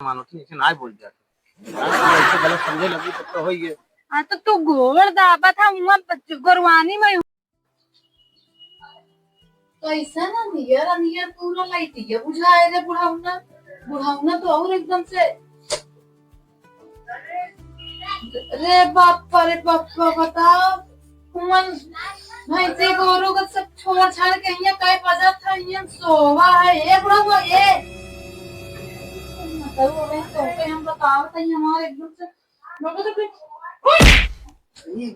मानो थी ऐसे ना बोल दिया ऐसे गलत समझे लगी तब तो हो ही है। हाँ तो तू गोबर दाबा था गुरवानी में कैसा ना नियर नियर पूरा लाइटिया बुझाए रे बुढ़ाउना बुढ़ाउना तो और एकदम से रे बापा बताओ कुमन भैंसे गोरू का सब छोड़ छाड़ के यहाँ काय बजा था यहाँ सोवा है ये बुढ़ावा ये मतलब वो मैं तो पे हम बताओ था ये हमारे एकदम से लोगों तो ये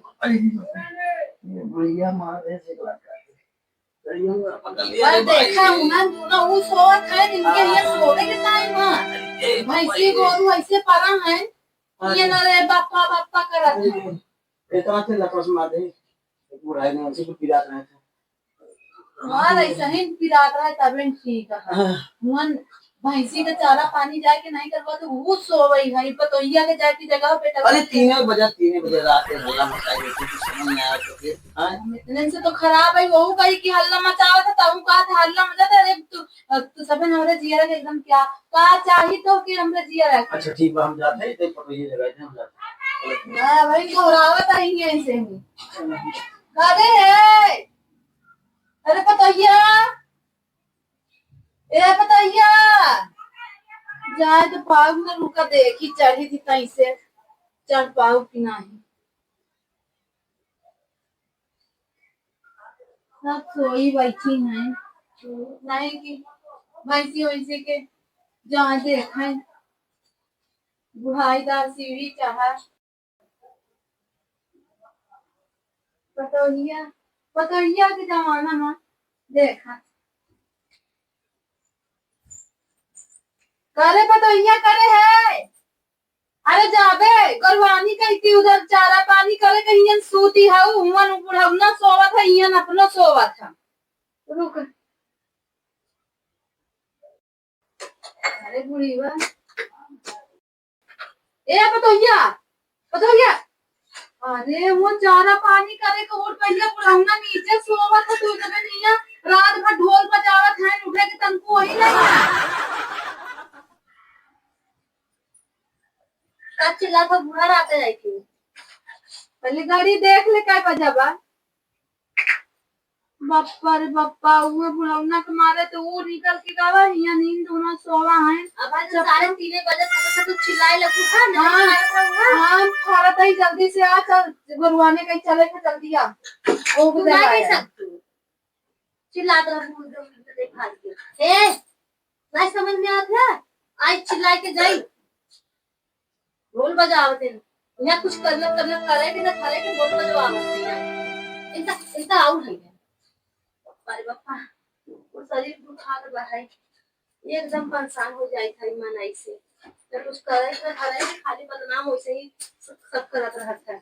बुढ़िया मारे से गला पर देखा उन्हें ना वो सोवा था इनके ये सोने के टाइम है भैंसी गोरू ऐसे पड़ा है ये ना रे बापा बापा करा था इतना से लकड़ मार दे बुढ़ाई ने उसी को पिला रहे थे मार ऐसा ही पिला रहा है तब ठीक है मन भैंसी का चारा पानी जाके नहीं करवा तो वो सो गई है पतोहिया के जाके जगह पे अरे 3 बजे रात में हल्ला मचाई गई थी समझ में आया तो फिर इतने से तो खराब है वो कही कि हल्ला मचावा था तब कहा था हल्ला मचा था अरे तू सब हमारे जिया के एकदम क्या कहा चाहिए तो कि हमरे जिया रख अच्छा ठीक है हम जाते हैं तो पतोहिया जगह पे हम जाते हैं ना भाई घबरावत आई है ऐसे ही कादे है अरे पतोहिया ए पतोहिया जाए तो पाव में रुका देखी चढ़ी थी कहीं से चढ़ पाऊ कि नहीं सब सोई बैठी हैं नहीं कि भैंसी वैसे के जहाँ देखा बुढ़ाईदार सीढ़ी चाहा पतोहिया पतोहिया के जमाना में देखा करे पतोहिया करे है अरे जाबे गरवानी कहती उधर चारा पानी करे कहीं सूती है उमन बुढ़ावना सोवा था इयन अपनो सोवा था रुक अरे बुढ़ीवा ए पतोहिया पतोहिया अरे वो चारा पानी करे को और पहले बुढ़ावना नीचे सोवा था तो जब नहीं है रात भर ढोल बजावत है उठे के तनको वही नहीं का चिल्ला था बुढ़ा रात है कि पहले गाड़ी देख ले काय बजाबा बाप्पा रे बाप्पा वो बुढ़ावना के मारे तो वो निकल के गावा यहाँ नींद होना सोवा है अब आज 3:30 बजे तक तो चिल्लाए लगू था ना हां थोड़ा ही जल्दी से आ चल गुरुवाने कहीं चले के जल्दी आ ओ बुझा नहीं सकतू चिल्ला तो देखा के ए नहीं समझ में आता आज चिल्लाए के जाई ढोल बजावते यहाँ कुछ करना करे कि ना करे कि ढोल बजवावते हैं इनका आउट है अरे बापा वो शरीर दुखा रहा है एकदम परेशान हो जाए था मन ऐसे तो कुछ करे ना करे खाली बदनाम वैसे ही सब करत रहता है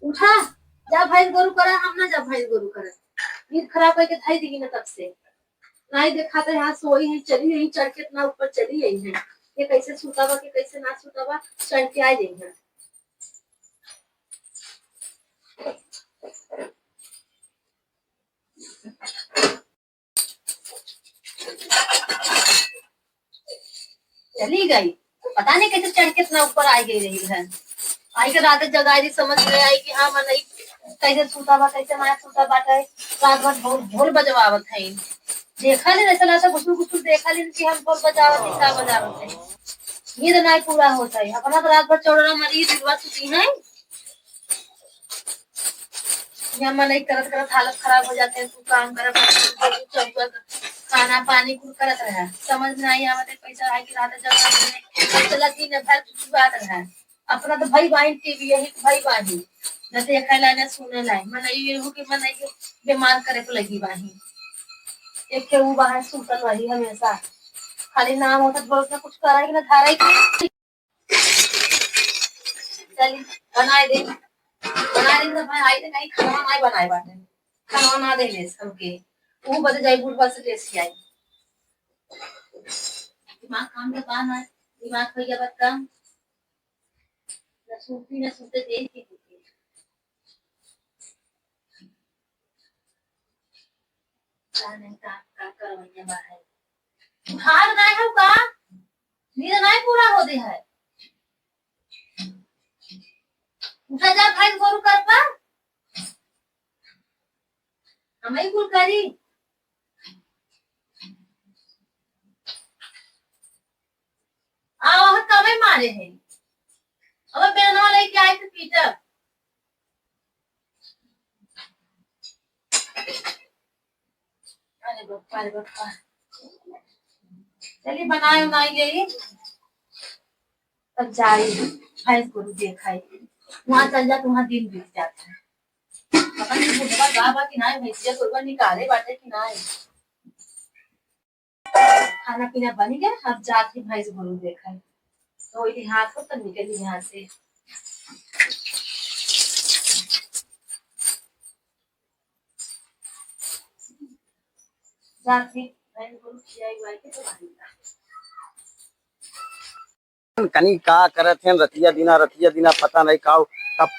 उठा जा भैंस गोरू करे हम ना जा भैंस गोरू करे नींद खराब करके धाई देगी ना तब से नहीं देखा तो यहाँ सोई है चली यही चढ़ के इतना ऊपर चली यही है ये कैसे सुतावा के कैसे ना सुतावा चढ़ के आ जाएंगे चली गई पता नहीं कैसे चढ़ के इतना ऊपर आ गई रही है आई के रात जगाई थी समझ में आई कि हाँ मन कैसे सुतावा कैसे ना सुता बाटे रात भर ढोल बजवावत है देखा ले ऐसा ऐसा कुछ देखा ले कि हम ढोल बजावत क्या बजावत है नींद नहीं पूरा होता है अपना तो रात भर चौड़ा मरी दिलवा सुती है यहाँ मन करत करत हालत खराब हो जाते हैं तू काम कर खाना पानी कुल करत रहा समझ में नहीं आवत पैसा है कि रात जब चला दिन भर कुछ बात रहा अपना तो भाई बहन टीवी यही भाई बहन न देखा ला न सुने ला मन ये हो कि मन बीमार करे को लगी बाही एक के वो बाहर सुतल रही हमेशा खाली नाम होता बोलता कुछ करा कि ना धारा की चली बनाए दे तो भाई आई तो कहीं खाना नहीं बनाए बाटे खाना ना दे ले सबके वो बजे जाई बुढ़वा से लेसी आई दिमाग काम के पास है दिमाग खइया बात काम न सूते देख के नहीं का करवैया बाहर उठार नहीं है का नींद नहीं पूरा हो दे है उठा जा भाई गोरू कर पा हमें कुल करी आओ कमे मारे हैं अब बेलना लेके आए थे पीटर अरे बप्पा चलिए बनाए बनाई गई तब जाए भैंस को देखा वहां चल जा तो वहां दिन बीत जाता है पता नहीं बुढ़वा गावा कि ना भैंसिया को निकाले बाटे कि ना खाना पीना बन गया अब जाके भैंस गुरु देखा तो ये हाथ को तो निकली यहाँ से जाके भैंस गुरु खिलाई हुआ के तो कनी का करत हैं रतिया दिना पता नहीं का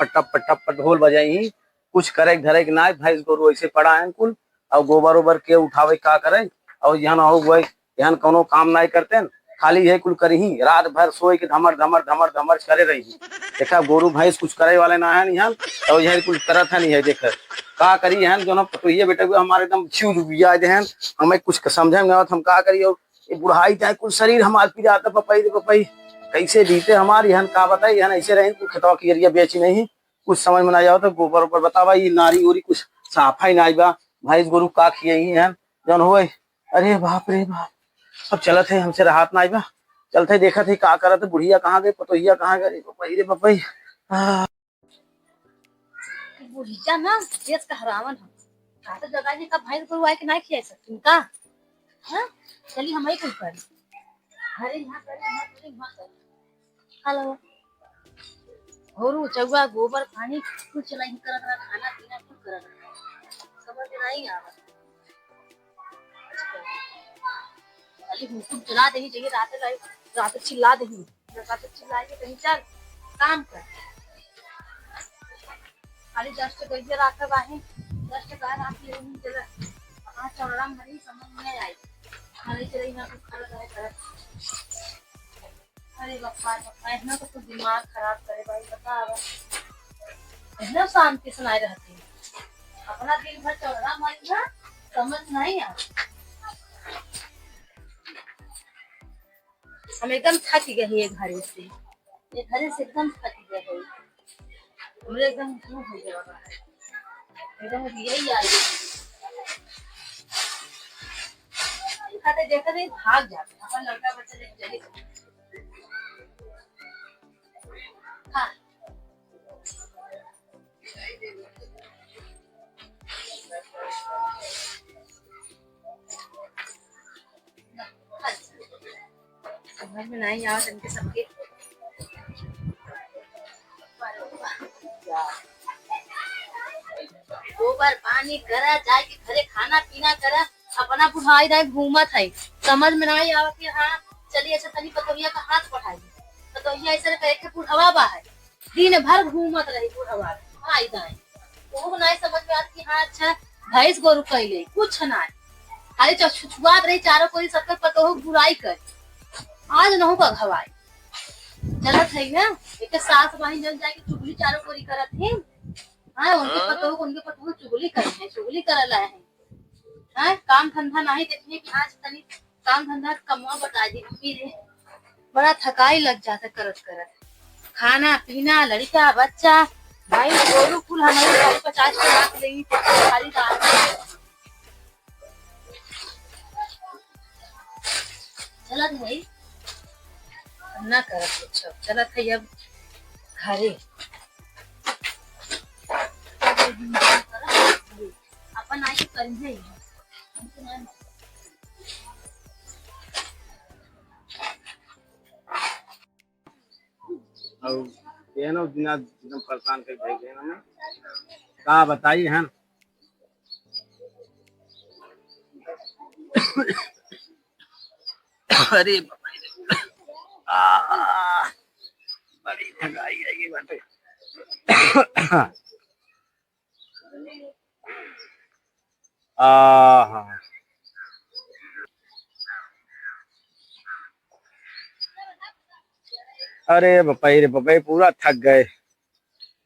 टप ढोल बजाई कुछ करे धरे के ना भैंस गोरु ऐसे पड़ा है कुल और गोबर ओबर के उठावे का करे और यहाँ हो गए यहाँ कोनो काम नहीं करते खाली है कुल करी रात भर सोए के धमर धमर धमर धमर करे रही देखा गोरु भैंस कुछ करे वाले ना है यहाँ और यह कुछ करत है नहीं है देख का करी है जो पटोहिया बेटा हमारे एकदम छिव हैं हमें कुछ समझे में हम का करी और बुढ़ाई चाहे कुछ शरीर हमारे पी जाता पपई कैसे बीते हमारे यहाँ का बताई यहाँ ऐसे रहे खेतवा की एरिया बेची नहीं कुछ समझ में ना जाओ तो गोबर ऊपर बतावा ये नारी उरी कुछ साफाई ना बा भैंस गोरु का खिए हैं जौन हो अरे बाप रे बाप अब चलत है हमसे राहत ना बा चलते देखा थे का करत बुढ़िया कहाँ गई पतोहिया कहाँ गई पपई रे पपई बुढ़िया ना देश का हरावन है का तो जगह जी का भैंस गोरु आए के नहीं खिया सकती का हां चलिए हम ही कुछ कर अरे यहाँ कर हेलो होरू चौवा गोबर पानी कुछ चलाई करत रहा खाना पीना कुछ करत रहा समझ में नहीं आवत खाली हुकुम चला दे चाहिए रात चिल्ला दे रात चिल्लाएंगे कहीं चल काम कर खाली जस्ट गइए रात बाहे जस्ट का रात ले नहीं चला हां चौड़ा मरी समझ में आई खाली चले ना कुछ खड़ा रहे कर अरे बप्पा इतना तो दिमाग खराब करे भाई बता अब इतना शांति सुनाई रहती अपना दिन भर चौड़ा मारी ना समझ नहीं आ हम एकदम थक गए हैं घर से ये घर से एकदम थक गए हैं हमरे एकदम क्यों हो गया एकदम यही आई देखते भाग जाते अपन लड़का बच्चा लेके चले हाँ समझ में नहीं आया इनके सबके गोबर पानी करा जाए के घरे खाना पीना करा अपना बुढ़ाई दाई घूमत है समझ में नहीं आवा कि हाँ चलिए अच्छा तनी पतोहिया का हाथ बढ़ाई पतोहिया ऐसे करे के बुढ़वा बा है दिन भर घूमत रही बुढ़वा आई दाई वो नहीं समझ में आती कि हाँ अच्छा भैंस गोरु कैले कुछ ना खाली छुछुआत रही चारों कोई सबके पतोह बुराई कर आज न होगा घवाई चलत है ना एक सास बहन जल जाके चुगली चारों कोरी करत है हां उनके पतोह चुगली करे हैं चुगली करला है हां काम धंधा नहीं देखने की आज तनी काम धंधा कमवा बता दी मम्मी रे बड़ा थकाई लग जाता करत करत खाना पीना लड़का बच्चा भाई गोरू फूल हमारे 50 के लाख लेगी खाली दाल चलत है ना कर कुछ चलत है अब घरे अपन आई करेंगे और ये ना बिना एकदम परेशान कर देंगे हमें का बताइए हैं अरे बड़ी थकाई आएगी बाटे हाँ अरे बपाई रे बपाई पूरा थक गए।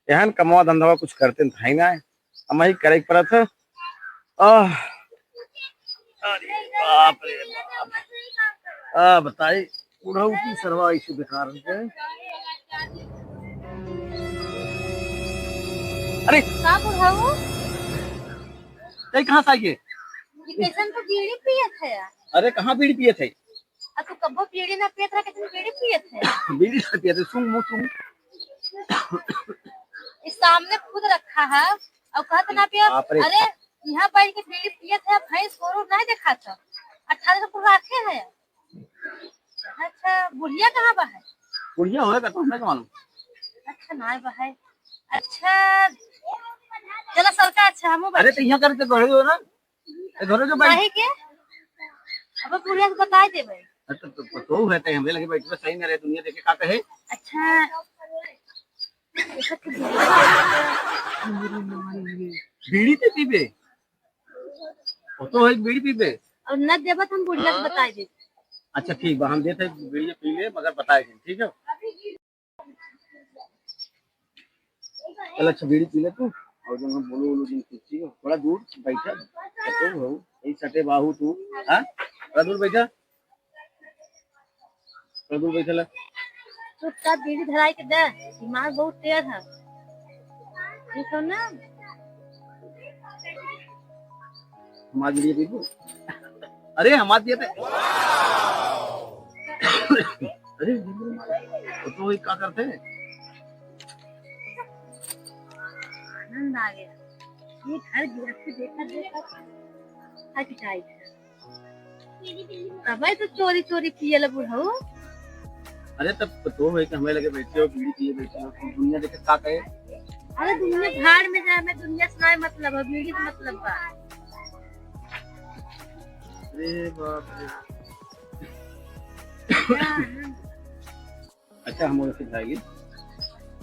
एहन कमवा धंधा कुछ करते था ही ना, हम ही करे के पड़त है। आह, अरे बाप रे बाप। बताई उड़ाऊ की सरवा इशू बेकार है। अरे का बुढ़ाऊ कहीं कहाँ से आई है? ये कैसन तो बीड़ी पियत है यार। अरे कहाँ बीड़ी पिए थे? अब तो कब्बो बीड़ी ना पियत रहा, कैसन बीड़ी पियत है। बीड़ी से पिए थे, सुन मुँह सुन। इस सामने खुद रखा है और कहत ना पिया। बाप रे। अरे यहाँ बैठ के बीड़ी पियत है, भैंस गोरू नहीं देखा था। 18 को रखे है। अच्छा बुढ़िया कहाँ बा है? बुढ़िया होगा तो हमें क्या मालूम। अच्छा ना बा है। अच्छा चलो सरका। अच्छा हम अरे तो यहाँ करके घरे हो ना, घरे जो बैठ काहे के अब बुढ़िया से बता देबे। तो है हमें लगे बैठ में सही नहीं रहे, दुनिया देखे का कहे। अच्छा बीड़ी पे पीबे तो है, बीड़ी पीबे। और न देबत हम बुढ़िया से बता दे। अच्छा ठीक बा, हम देते बीड़ी पी ले मगर बताए ठीक है। चल अच्छा बीड़ी पी ले तू, और जो हम बोलो ठीक है। थोड़ा दूर बैठा हो यही सटे बाहू तू। हाँ थोड़ा दूर बैठा, थोड़ा दूर बैठा ला। चुपचाप बीड़ी धराई के दे, दिमाग बहुत तेज है। ठीक हो ना? हमारे लिए पीबू। अरे हमारे दिए थे। अरे तो ही क्या करते हैं। आनंद आ गया। ये घर गृहस्थी देखा देखा थक जाए। तब तो चोरी चोरी पिए ला बुढ़ऊ। अरे तब तो है कि हमें लगे बैठे हो बीड़ी पिए बैठे हो, तो दुनिया देखे क्या कहे। अरे दुनिया भाड़ में जाए, मैं दुनिया से ना मतलब है, बीड़ी से मतलब बा। अरे बाप रे। अच्छा हम लोग जाएगी।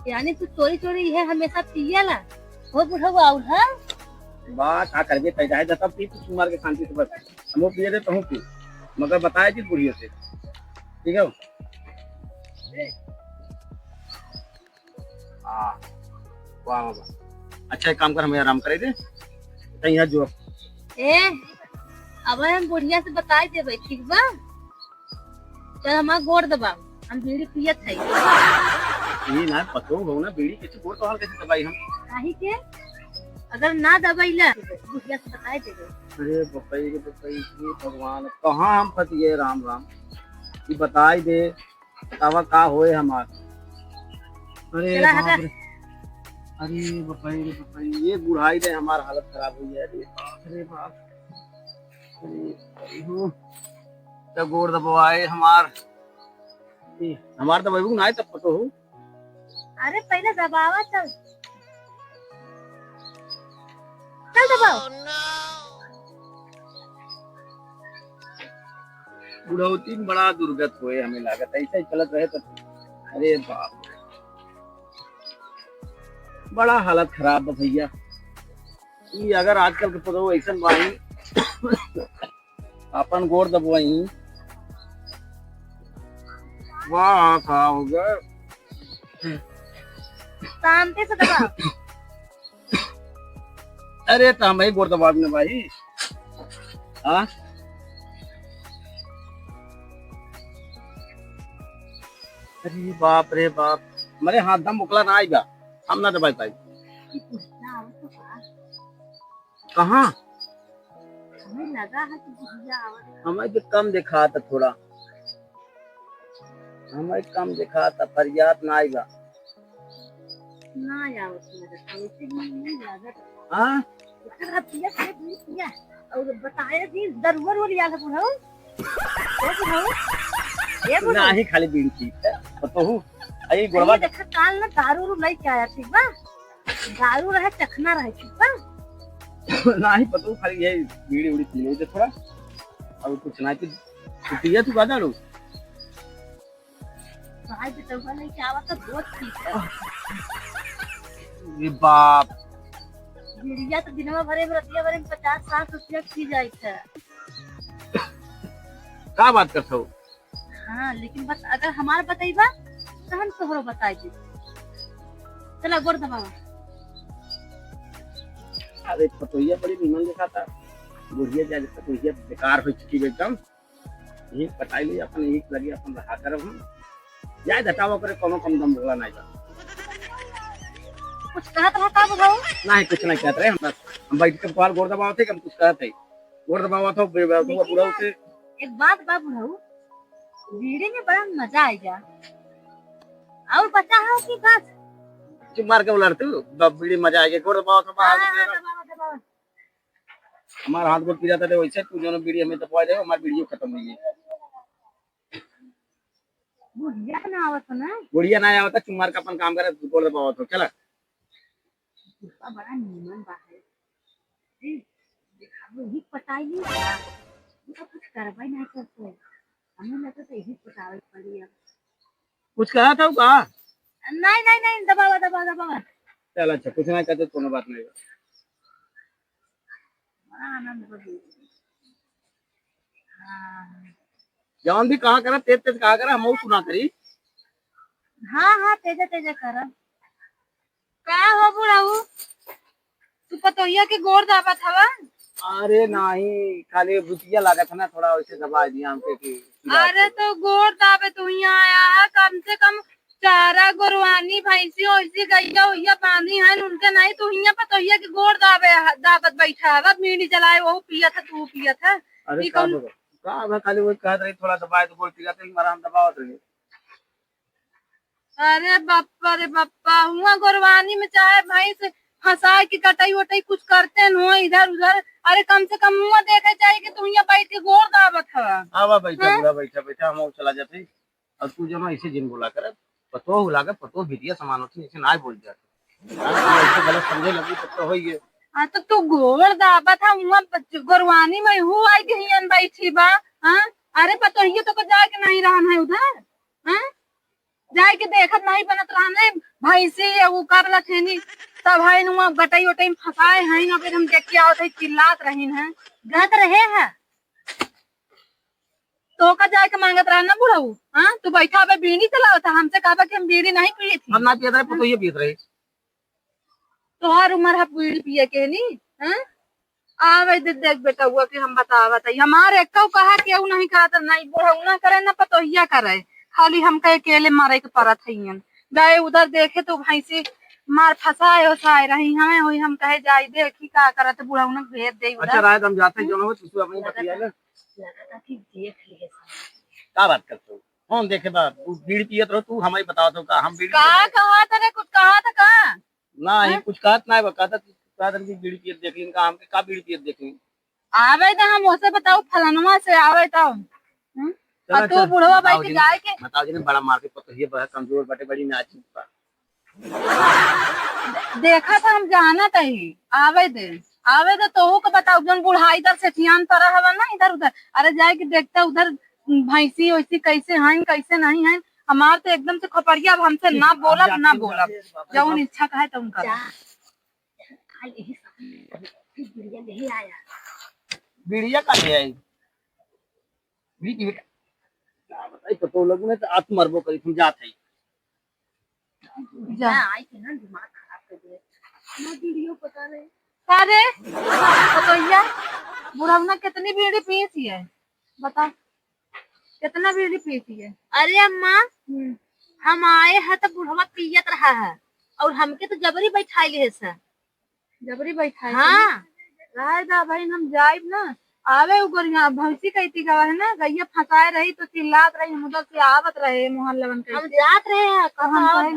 यानी तू चोरी चोरी है हमेशा पिए ला हो बुढ़ऊ। आउल है बात आ करके पैदा है तब पी, तू मार के शांति से बस। हम पिए थे तो पी, मगर बताए थी बुढ़िया से ठीक है। हाँ वाह वाह। अच्छा एक काम कर, हमें आराम करे दे कहीं यहाँ जो। ए अब हम बुढ़िया से बताई देबे ठीक बा। चल हमारा गोड़ दबा, हम बीड़ी पियत है। ये ना पतो हो ना बीड़ी कैसे गोड़ तो हाल कैसे दबाई हम। काहे के अगर ना दबाइला बुढ़िया से बताई देबे। अरे बपाई रे बपाई, ये भगवान कहाँ हम फंसिए। राम राम ये बताई दे बतावा का होए हमार। अरे चला बाप हटा। रे। अरे बपाई रे बपाई, ये बुढ़ाई दे हमार हालत खराब हुई है। अरे बाप रे बाप। तब गोड़ दबाए हमार दबाई ना तब पतो हो। अरे पहले दबावा चल चल दबाओ। बुढ़ौती में बड़ा दुर्गत हुए हमें लागत ऐसा ही चलत रहे तो। अरे बाप रे बड़ा हालत खराब है भैया। ये अगर आजकल के पतो ऐसा बाई अपन गोड़ दबवाई वाह का हो गया। शांति से दबाओ। अरे तो हम ही गोड़ दबा देने भाई। हाँ अरे बाप रे बाप, मेरे हाथ दम मुकला ना आएगा, हम ना दबाई पाई। कहाँ हमें लगा है कि बुढ़िया आवत। हमें जो कम दिखा था थोड़ा, हमें कम दिखा था, फरियाद ना आएगा। ना आवत वैसे नहीं लागत। हाँ पिया और बताया कि दरुवर वाली याद है बुढ़ऊ। ये बुढ़ऊ ना ही खाली बीड़ी पी तो हूँ। अरे गोड़वा देखा काल ना दारू लेके आया ठीक बा। दारू रहे चखना रहे ठीक बा। ना ही पतो खाली ये बीड़ी उड़ी पी लो थोड़ा और कुछ ना। तू पिया तू गादा लो भाई बेटा नहीं क्या आवत तो बहुत ठीक है। ये बाप बीड़िया तो दिनवा भरे में रतिया भरे में 50-60 रुपया की जाए था। क्या बात करते हो। हाँ लेकिन बस अगर हमारा बताइबा तहन तोहरो बताई दी। चला गोड़ दबावा। अरे पतोहिया बड़ी नीमन लिखा था, बुढ़िया जा जैसा बुढ़िया बेकार हो चुकी है एकदम। यही पटाई ली अपन, यही लगी अपन रहा कर हम जाए घटावा करे, कोनो कम दम बोला नहीं था। कुछ कहत रहा का बुढ़ाऊ? नहीं कुछ नहीं कहते रहे हम, बस हम बैठ के बाल गोड़ दबावा थे कि हम कुछ कहते गोड़ दबावा था बुढ़ाऊ से। एक बात बा बुढ़ाऊ, बीड़ी में बड़ा मजा आई जा। और बच्चा है कि बस चुप मार के उलट तू, बीड़ी मजा आएगी। गोड़ दबावा था बाहर दबावा दबावा। हमारा हाथ गोड़ पी जाता था वैसे, तू जो बीड़ी हमें दबा दे, हमारी बीड़ी खत्म हुई है। बुढ़िया ना आवत हो ना, बुढ़िया ना आवता, चुप मार के अपन काम करे, गोड़ दबावा तो चला। बड़ा नीमन बा है। देखा ही पटाई ली बा। तो कुछ करवाई नहीं करते, हमें लगता था यही पटावे पड़ी अब। कुछ कहा था का? नहीं नहीं नहीं, दबावा दबावा दबावा। चल अच्छा, कुछ नहीं कहते, कोनो बात नहीं। बड़ा आनंद बड़ी। हाँ जवान भी कहा करा, तेज तेज कहा करा, हम सुना करी। हाँ हाँ, तेजा तेजा कर। का हो बुढ़ाऊ, तू पतोहिया के गोड़ दाबत हवा? अरे नहीं, खाली बुतिया लागत है ना, थोड़ा वैसे दबा दिया हमके कि। अरे तो गोड़ दाबे तू यहाँ आया है, कम से कम चारा गोरवानी भैंसी वैसी गैया वैया बांधी है उनके, नहीं तू यहाँ पतोहिया के गोड़ दाबत बैठा है। बीड़ी जलाए वो पिया था, तू पिया था। अरे का खाली वो कहत रही थोड़ा दबाए तो बोल पिया था, हमारा हम दबावत रहे। अरे बाप्पा हुआ गोरवानी में चाहे भैंस फंसाए की कटाई वटाई कुछ करते न हो इधर उधर। अरे कम से कम मुँह देखे चाहिए कि तू यहाँ बैठ के गोड़ दावत है। आवा बैठा बुढ़ा, बैठा बैठा हम चला जाते। और तू जो ना ऐसे जिन बोला कर, पतो बुला कर, पतो भिड़िया समान होती ऐसे ना बोल जाते, ऐसे गलत समझे लगी तो हो ही। हाँ तो तू गोड़ दावत है वहाँ गोरवानी में हूँ आई के हियन बैठी बा। हाँ अरे पतोहिया तो जाए के नहीं रहन है उधर। हाँ जाए के देखत नहीं बनत रहने भैंसी वो कर लथेनी तब है नुआ गटाई वटाई में फंसाए हैं। यहाँ पे हम देख के आवत है चिल्लात रहीन है, गत रहे है तो का जाए के मांगत रहा ना बुढ़ऊ। हाँ तू बैठा अब बीड़ी चलावत है, हमसे कहा कि हम बीड़ी नहीं पिए थी। हम ना पियत रहे, पतो ये पियत रहे। तो हर उम्र है बीड़ी पिए के नहीं। हाँ आवे देख बेटा हुआ कि हम बतावत है हमारे एक कहा केहू नहीं करत, नहीं बुढ़ऊ ना करे ना पतोहिया करे, खाली हम कहे अकेले मारे के परत है। गए उधर देखे तो भैंसी मार फंसाए वसाए रही हमें, हुई हम कहे जाए देखी का करत बुढ़ऊ ने भेज दे। अच्छा रात हम जाते हैं जो हो तू अपनी बतिया ले, लगा था कि देख लिए क्या बात करते हो? कौन देखे बात, तू बीड़ी पियत रहो, तू हमें बताओ तो का हम बीड़ी कहा कहा था कुछ कहा था का ना ही कुछ कहत ना बका था की बीड़ी पियत देखी, इनका हम का बीड़ी पियत देखी। आवे तो हम उसे बताओ फलनवा से आवे तो और तू बुढ़वा बैठ के जाए के बताओ जी ने बड़ा मार के पतो ये बड़ा कमजोर बटे बड़ी नाची बा। देखा था हम जाना तही आवे दे तो को बताओ जन बुढ़ा इधर से थियान तरह हवा ना इधर उधर। अरे जाए के देखता उधर भैंसी वैसी कैसे हैं कैसे नहीं हैं। हमार तो एकदम से खपड़िया हमसे ना बोला जौन इच्छा कहे तुम कर। नहीं आया बीड़िया का ले आई बीड़ी बेटा क्या बताई पतो लोग ने तो आत्म मरबो करी तुम जात है जा आई के ना दिमाग खराब कर दे ना, वीडियो पता नहीं। अरे पतोहिया बुढ़ावना कितनी बीड़ी पी है बता, कितना बीड़ी पी है? अरे अम्मा हम आए हैं तो बुढ़वा पियत रहा है और हमके तो जबरी बैठाई है सर। जबरी बैठा हाँ रहा दा भाई हम जाइब ना आवे उगरिया भैंसी कहती गवा है ना गैया फंसाए रही तो चिल्लात रही हम उधर से आवत रहे मोहल्लवन के। हम जात रहे हैं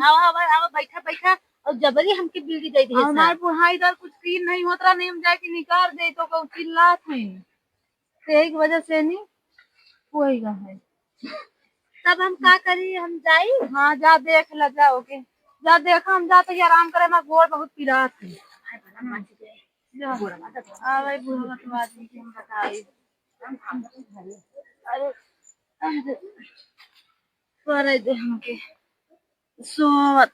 आवा बैठा बैठा और जबरी हमके बीड़ी दे दी है हमारे बुढ़ा इधर कुछ सीन नहीं होता नहीं हम जाके निकाल दे तो कहू चिल्लात है यही की वजह से नहीं वही है। तब हम का करी, हम जाई। हाँ जा देख ल जाओ के जा देखा हम जाते आराम करे हमारा गोड़ बहुत पीड़ात है। अरे बुढ़वा के बात नहीं हम बताई अरे करे दे हमके सोवत